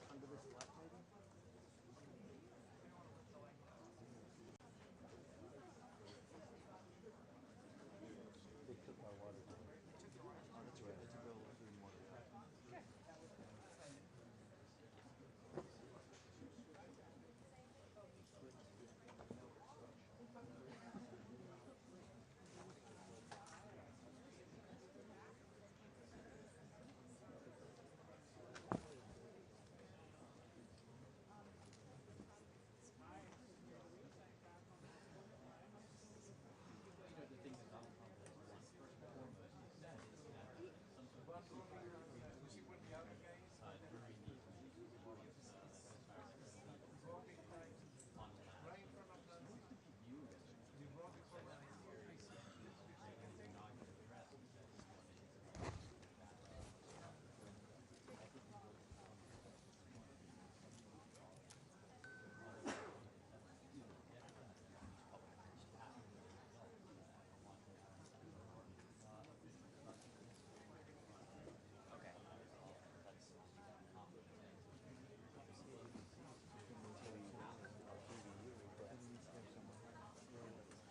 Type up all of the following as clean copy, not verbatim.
Under this left maybe? They took our water. Oh, that's right. They took our clean water.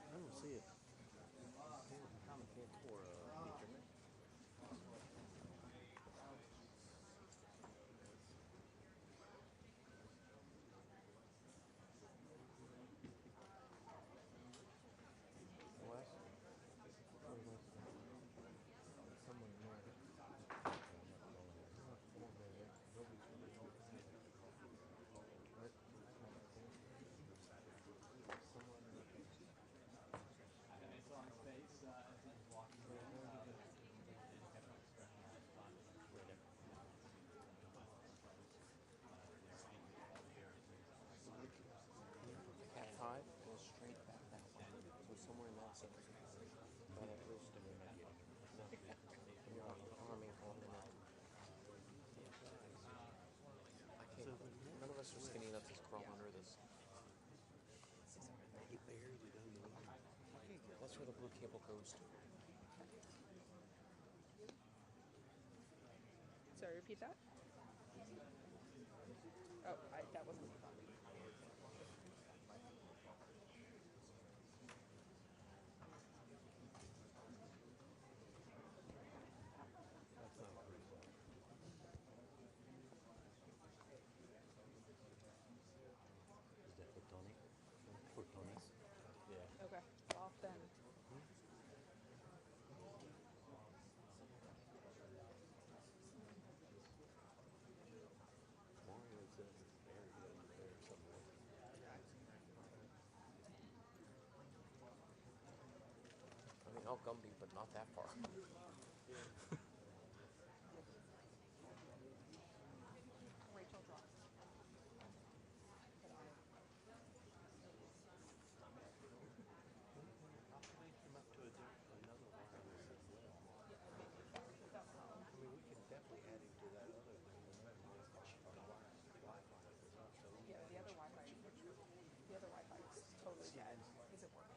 I don't see it. Commentate for feature. West? Someone north. Cat 5 goes straight back that way. So somewhere in that center. By that roost of it. You're on the army on the net. I can't. None of us are skinny enough to crawl under this. He buried it underneath. That's where the blue cable goes to. Sorry, repeat that? Oh, that wasn't the thought. That's not pretty cool. Is that for Tony? For Tony's? Yeah. Okay, off then. Mario says it's buried over there somewhere. I mean, all Gumby, but not that far. Rachel dropped. Probably come up to another wireless as well. I mean, we can definitely add him to that other thing. Yeah, the other Wi-Fi is totally dead. Isn't working.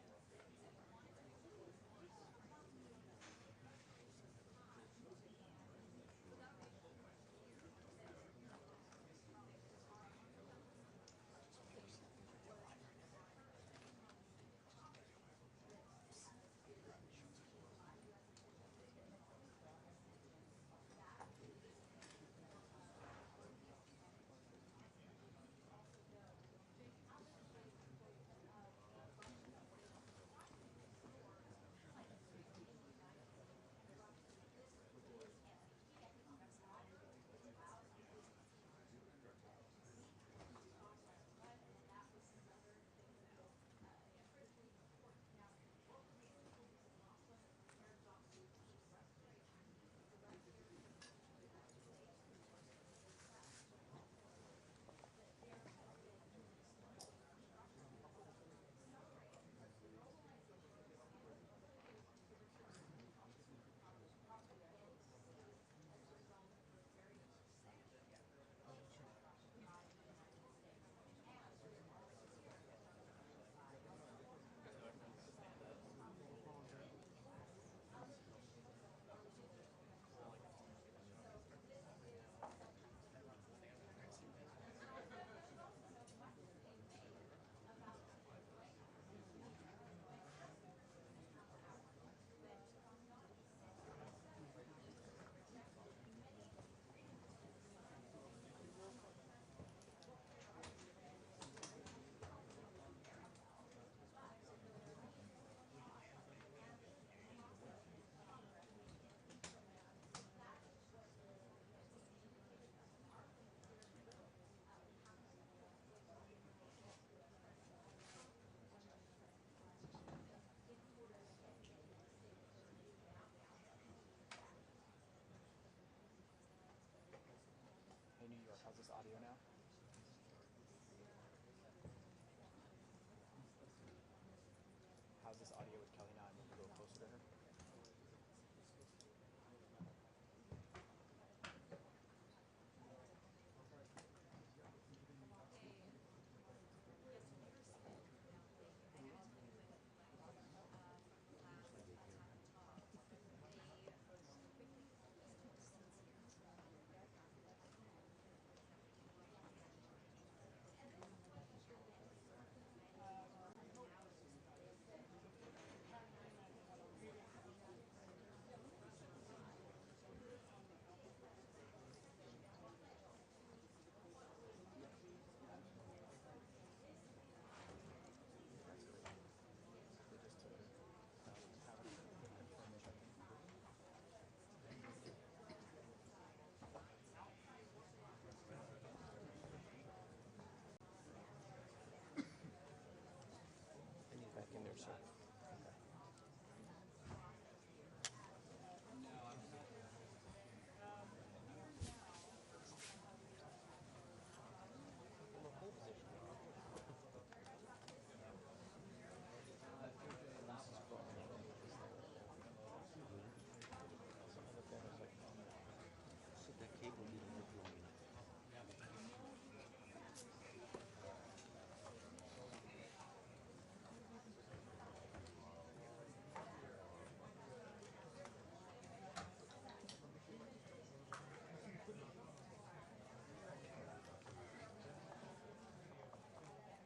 sir. From a pole position. So that cable didn't look long enough.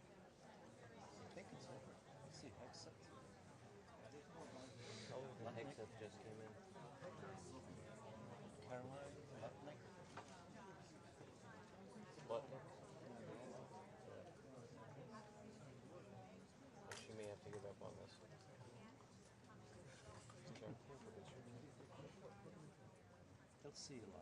I think it's over. Let's see, exit. Oh, the exit just came in. Caroline Butnick. Butler. She may have to give up on this. They'll see you live.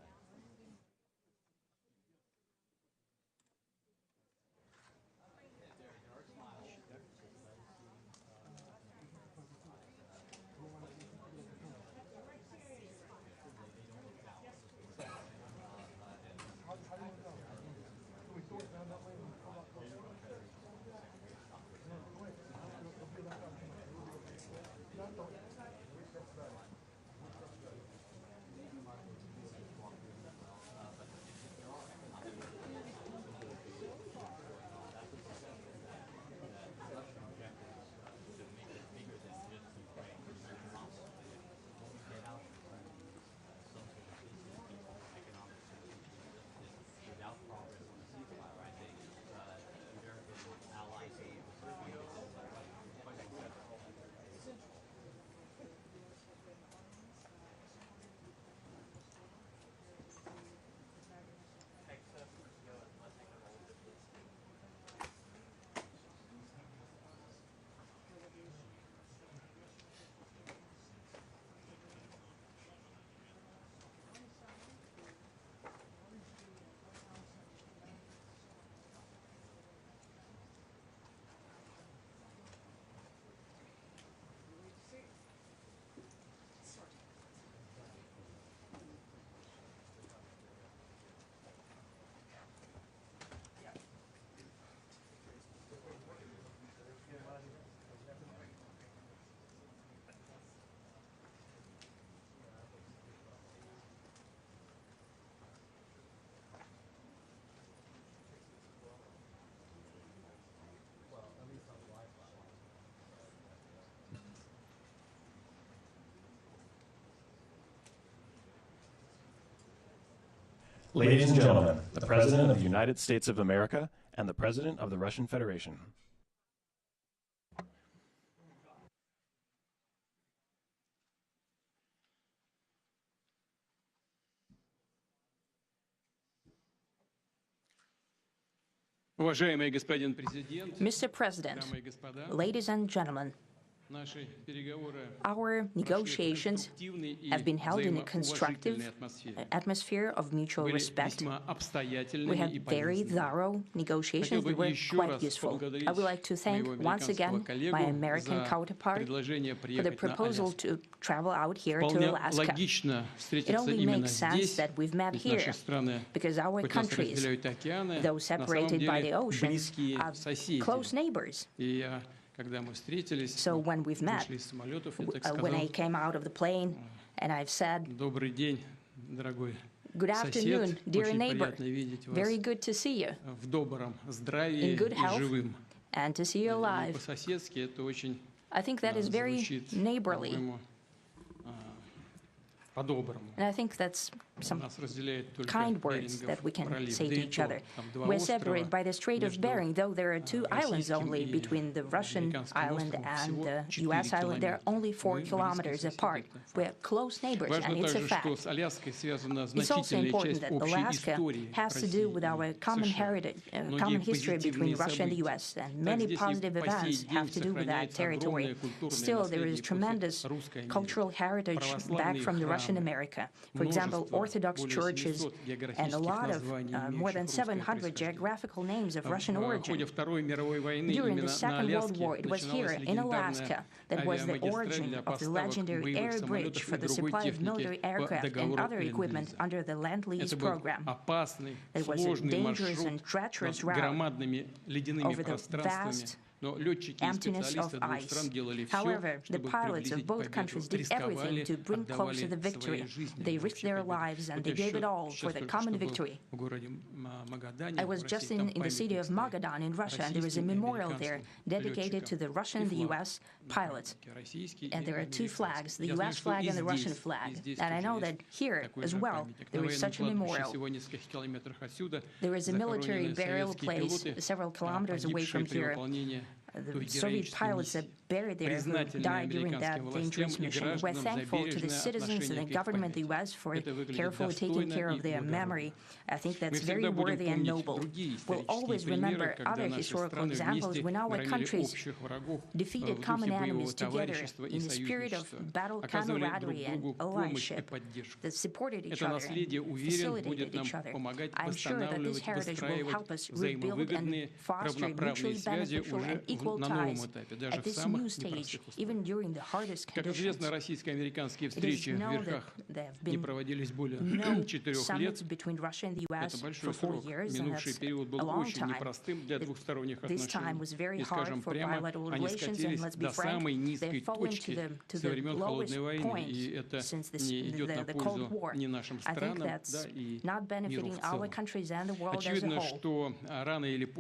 Ladies and gentlemen, the President of the United States of America and the President of the Russian Federation. Уважаемый господин президент, Mr. President, дамы и господа, ladies and gentlemen, наши переговоры our negotiations have been held in a constructive atmosphere of mutual были respect. весьма We обстоятельными had и very полезными. thorough negotiations that Хотел бы were еще quite раз useful. поблагодарить I would like to thank моего once американского again коллегу my American за counterpart предложение for the приехать на proposal Аляску. to travel out here to Вполне Alaska. логично It встретиться only именно makes sense здесь, that we've met ведь here, наши страны, because our хоть нас countries, разделяют океаны, though на самом separated by the деле oceans, близкие are соседи. close neighbors. И когда мы встретились, So when we've met, вышли из самолетов, я так when I сказал, came out of the plane, and I've said, добрый день, дорогой good afternoon, сосед, dear очень neighbor. приятно видеть вас Very good to see you, в добром здравии in good и health, живым. and to see you И alive. по-соседски это очень I think that is very звучит, neighborly, по-моему, по-доброму. and I think that's some Нас разделяет только kind words Берингов that we can пролив, say да to и each то, other. там два We're острова separated by the Strait of между Bering, though there are two islands российским only и between the Russian американским island островом, and всего the 4 US island. They're километра. only 4 Мы близкие kilometers соседи, apart. это факт. We're close neighbors, Важно and it's a также, что fact. с Аляской связана It's also значительная important часть that общей Alaska истории has to России do with our и common США. heritage, Многие common history between позитивные Russia and the события. US, and Так many здесь и positive по events сей have день to do with that сохраняется territory. огромное культурное Still, there is наследие после tremendous русской Америки. cultural heritage back Православные from the Russian Russian America. For example, Orthodox churches and a lot of more than 700 geographical names of Russian origin. During the Second World War, it was here in Alaska that was the origin of the legendary air bridge for the supply of military aircraft and other equipment under the Land-Lease program. It was a dangerous and treacherous route over the vast emptiness of ice. However, the pilots of both countries did everything to bring closer the victory. They risked their lives and they gave it all for the common victory. I was just in the city of Magadan in Russia, and there is a memorial there dedicated to the Russian and the U.S. pilots. And there are two flags, the U.S. flag and the Russian flag. And I know that here as well, there is such a memorial. There is a military burial place several kilometers away from here. The Soviet pilots that buried there who died during that dangerous mission. We're thankful to the citizens and the government of the U.S. for carefully taking care of their memory. I think that's very worthy and noble. We'll always remember other historical examples when our countries defeated common enemies together in the spirit of battle camaraderie and allyship that supported each other and facilitated each other. I'm sure that this heritage will help us rebuild and foster mutually beneficial and equal ties at this new stage, even during the hardest conditions. It is known that there have been no summits between Russia and the U.S. for 4 years, and that's a long time. This time was very hard for bilateral relations, and let's be frank, they've fallen to the lowest point since the Cold War. I think that's not benefiting our countries and the world as a whole.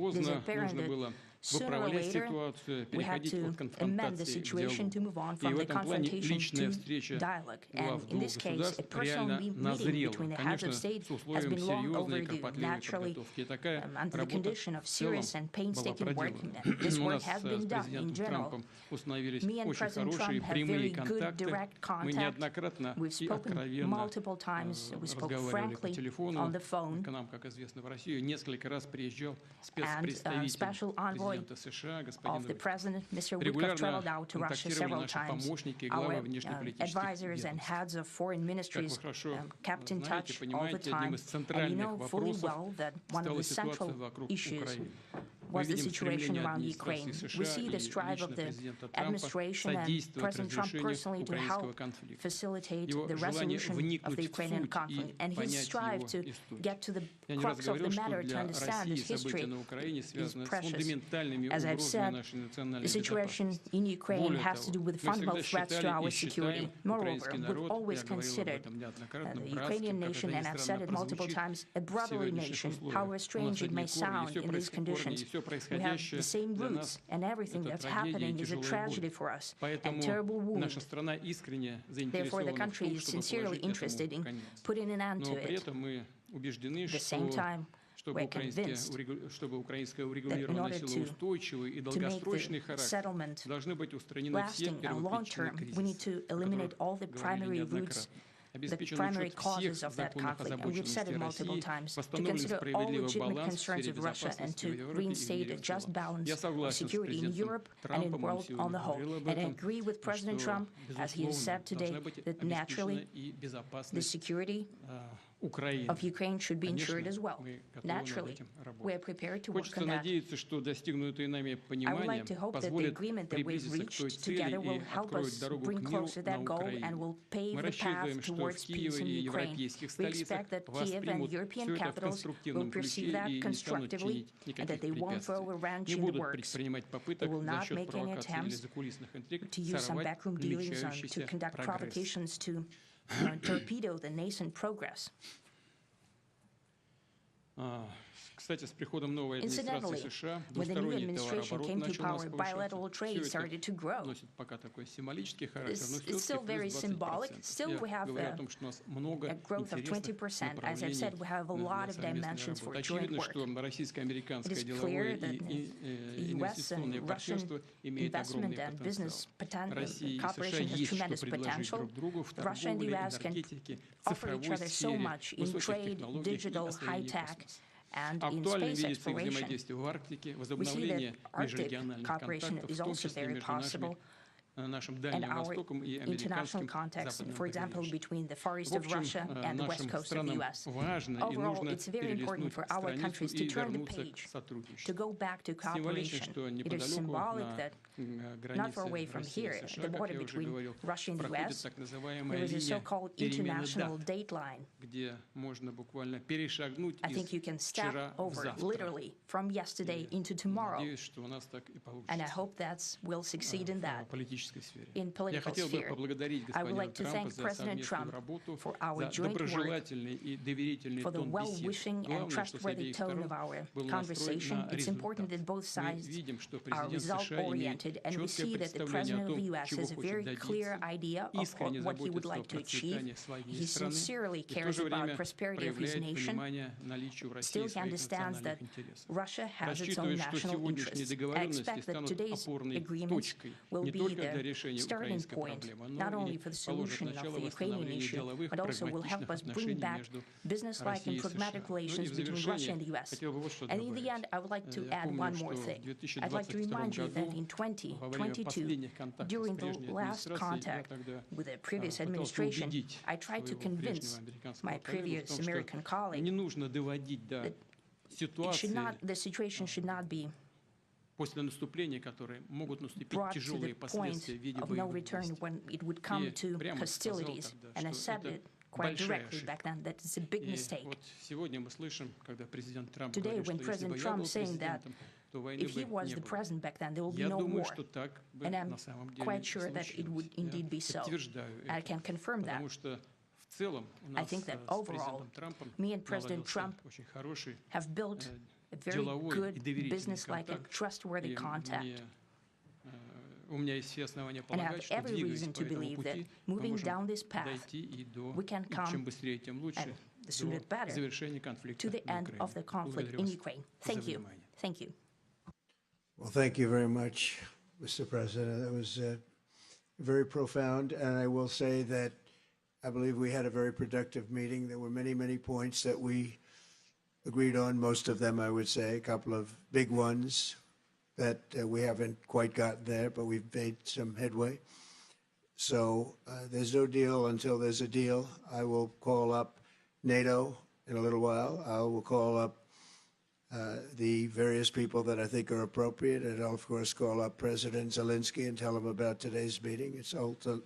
It is apparent that sooner or later, we had to amend the situation to move on from the confrontation to dialogue. And in this case, a personal meeting between the heads of state has been long overdue, naturally, under the condition of serious and painstaking work. And this work has been done in general. Me and President Trump have very good direct contact. We've spoken multiple times. We spoke frankly on the phone. And special envoy of the president, Mr. Witkoff, traveled out to Russia several times. Our advisors and heads of foreign ministries kept in touch all the time. And you know fully well that one of the central issues was the situation around Ukraine. We see the strive of the administration and President Trump personally to help facilitate the resolution of the Ukrainian conflict. And his strive to get to the crux of the matter, to understand its history, is precious. As I've said, the situation in Ukraine has to do with fundamental threats to our security. Moreover, we've always considered the Ukrainian nation, and I've said it multiple times, a brotherly nation, however strange it may sound in these conditions. We have the same roots, and everything that's happening is a tragedy for us, and terrible wound. Therefore, the country is sincerely interested in putting an end to it. At the same time, we're convinced that in order to make the settlement lasting and long-term, we need to eliminate all the primary roots, the primary causes of that conflict. And we've said it multiple times, to consider all legitimate concerns of Russia and to reinstate a just balance of security in Europe and in the world on the whole. And I agree with President Trump, as he has said today, that naturally the security of Ukraine should be ensured as well. Naturally, we are prepared to work on that. I would like to hope that the agreement that we've reached together will help us bring closer that goal and will pave the path towards peace in Ukraine. We expect that Kiev and European capitals will perceive that constructively and that they won't throw a wrench in the works. They will not make any attempts to use some backroom dealings to conduct provocations to torpedo the nascent progress. Incidentally, when the new administration came to power, bilateral trade started to grow. It's still very symbolic. Still, we have a growth of 20%. As I've said, we have a lot of dimensions for joint work. It is clear that the U.S. and Russian investment and business cooperation has tremendous potential. Russia and the U.S. can offer each other so much in trade, digital, high-tech, and in space exploration. We see that Arctic cooperation is also very possible. нашим and Дальним our Востоком и international американским context, западным for example, побережьем. between the Far East В of общем, Russia and the west нашим coast of the странам US. важно и Overall, нужно it's very important перелистнуть for our страницу countries to и turn the вернуться к page, to сотрудничеству. go back to Символично, cooperation. что It is неподалеку symbolic на that not границе far away from России here, и the США, как border я уже between говорил, Russia and the проходит US, так называемая there is a линия so-called перемены international дат, date line. где можно буквально перешагнуть I think you из can step вчера в over завтра. literally from yesterday И into tomorrow. надеюсь, что у нас так и And I получится hope that we'll succeed in в that. политической сфере. In political Я хотел бы sphere. поблагодарить I would господина like to Трампа thank за President совместную Trump работу, for our за joint work, доброжелательный и доверительный for the тон бесед. well-wishing and Главное, что с trustworthy обеих tone сторон of our был настроен conversation. на It's important that результат. both Мы sides видим, что are президент США имеет result-oriented, and we четкое see that the представление о President of the том, US чего has a хочет very clear добиться, idea of искренне what he would заботится о like to achieve. процветании своей He страны sincerely и в то cares же about время prosperity of his проявляет nation, понимание наличию в России still he своих understands that национальных интересов. Russia has its own Рассчитывает, что national сегодняшние interests. I договоренности expect that станут today's опорной agreements точкой will не be только для the решения starting украинской point, проблемы, not но only и for the положит solution of начало the Ukrainian восстановлению issue, деловых, but also will help прагматичных us bring отношений back между business-like Россией and и pragmatic США. Ну и relations в between Russia and завершение the US. хотел бы вот что And in the добавить. end, I would like to Я add помню, one что more в thing. 2022 I'd like to remind you that году in во время 2022, последних контактов с during the прежней last администрацией, я contact тогда with the previous пытался administration, убедить I tried to своего convince прежнего американского my коллегу в previous том, American что colleague не нужно доводить до it should not, ситуации the situation should not be после наступления, которые могут наступить brought to the тяжелые point последствия в виде of no боевых return действий. when it would come И to прямо сказал hostilities. тогда, And I что said это it quite большая directly back ошибка. then that it's a big И mistake. вот сегодня мы слышим, когда президент Трамп Today, говорит, when что если бы President я Trump был saying that президентом, то войны if he бы was не the было. president back then, there will be Я no думаю, war. что так бы And I'm на самом деле quite и sure that it would случилось. indeed be Я so. подтверждаю I это, can confirm that. потому что в целом у I нас think that с overall, президентом Трампом me and President наладился Trump очень хороший have built a very деловой и good доверительный business-like and контакт. trustworthy И contact. у меня есть все основания And I have полагать, что every двигаясь reason по to этому believe that пути, мы moving можем down this path, дойти и до, we can come, чем быстрее, тем лучше, and the sooner the до better, завершения конфликта to the на end Украине. of the conflict Благодарю in вас Ukraine. за Thank you. внимание. Thank you. Well, thank you very much, Mr. President. That was very profound, and I will say that I believe we had a very productive meeting. There were many, many points that we agreed on, most of them, I would say, a couple of big ones that we haven't quite gotten there, but we've made some headway. So there's no deal until there's a deal. I will call up NATO in a little while. I will call up the various people that I think are appropriate, and I'll, of course, call up President Zelensky and tell him about today's meeting. It's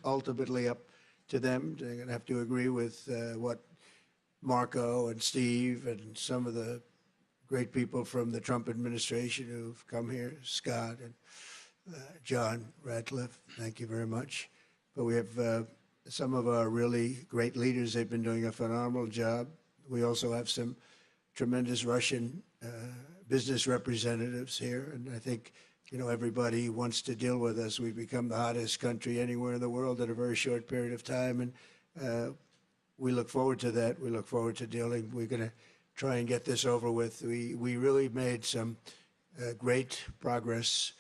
ultimately up to them. They're going to have to agree with what Marco and Steve and some of the great people from the Trump administration who've come here, Scott and John Ratcliffe, thank you very much. But we have some of our really great leaders. They've been doing a phenomenal job. We also have some tremendous Russian business representatives here, and I think, you know, everybody wants to deal with us. We've become the hottest country anywhere in the world in a very short period of time, and we look forward to that. We look forward to dealing. We're going to try and get this over with. We really made some great progress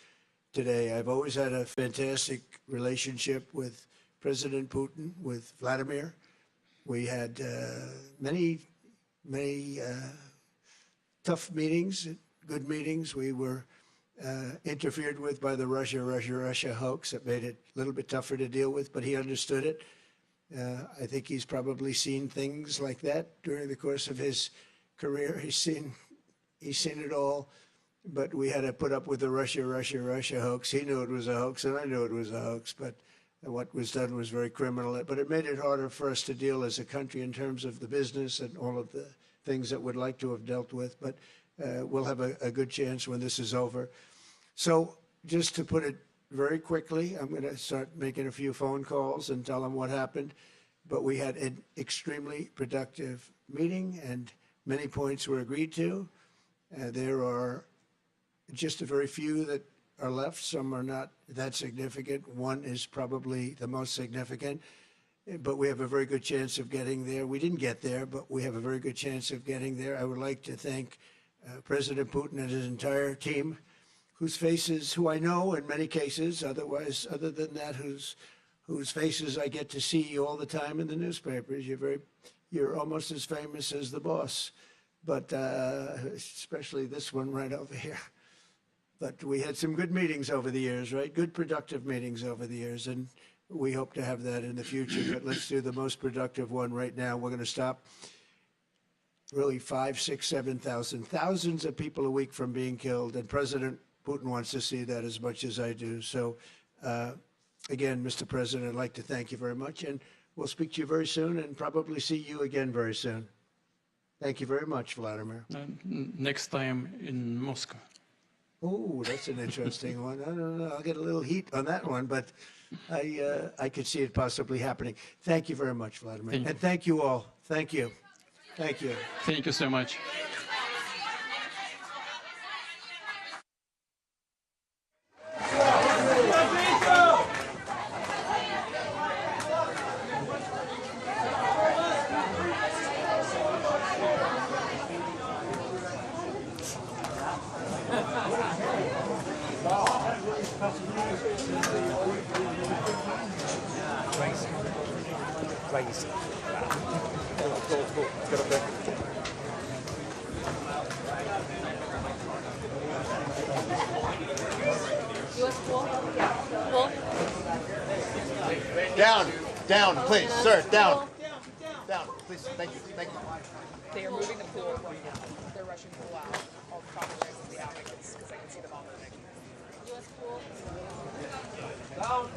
today. I've always had a fantastic relationship with President Putin, with Vladimir. We had many tough meetings, good meetings. We were interfered with by the Russia hoax. That made it a little bit tougher to deal with, but he understood it. I think he's probably seen things like that during the course of his career. He's seen it all, but we had to put up with the Russia hoax. He knew it was a hoax, and I knew it was a hoax, but what was done was very criminal. But it made it harder for us to deal as a country in terms of the business and all of the things that we'd like to have dealt with. But we'll have a good chance when this is over. So just to put it very quickly, I'm going to start making a few phone calls and tell them what happened. But we had an extremely productive meeting, and many points were agreed to. There are just a very few that are left. Some are not that significant. One is probably the most significant, but we have a very good chance of getting there. We didn't get there, but we have a very good chance of getting there. I would like to thank President Putin and his entire team, who I know in many cases, other than that, whose faces I get to see all the time in the newspapers. You're almost as famous as the boss, but especially this one right over here. But we had some good meetings over the years, right? Good productive meetings over the years, and we hope to have that in the future. But let's do the most productive one right now. We're going to stop really 5, 6, 7,000, thousands of people a week from being killed, and President Putin wants to see that as much as I do. So, again, Mr. President, I'd like to thank you very much, and we'll speak to you very soon and probably see you again very soon. Thank you very much, Vladimir. Next time in Moscow. Oh, that's an interesting one. I don't know. I'll get a little heat on that one, but I could see it possibly happening. Thank you very much, Vladimir. Thank you. And thank you all. Thank you. Thank you. Thank you so much. Down, please, sir, down. Down, please, thank you, thank you. They are moving the pool. They're rushing the pool out. All the proper ways to the attic because I can see them all moving. U.S. pool. Down.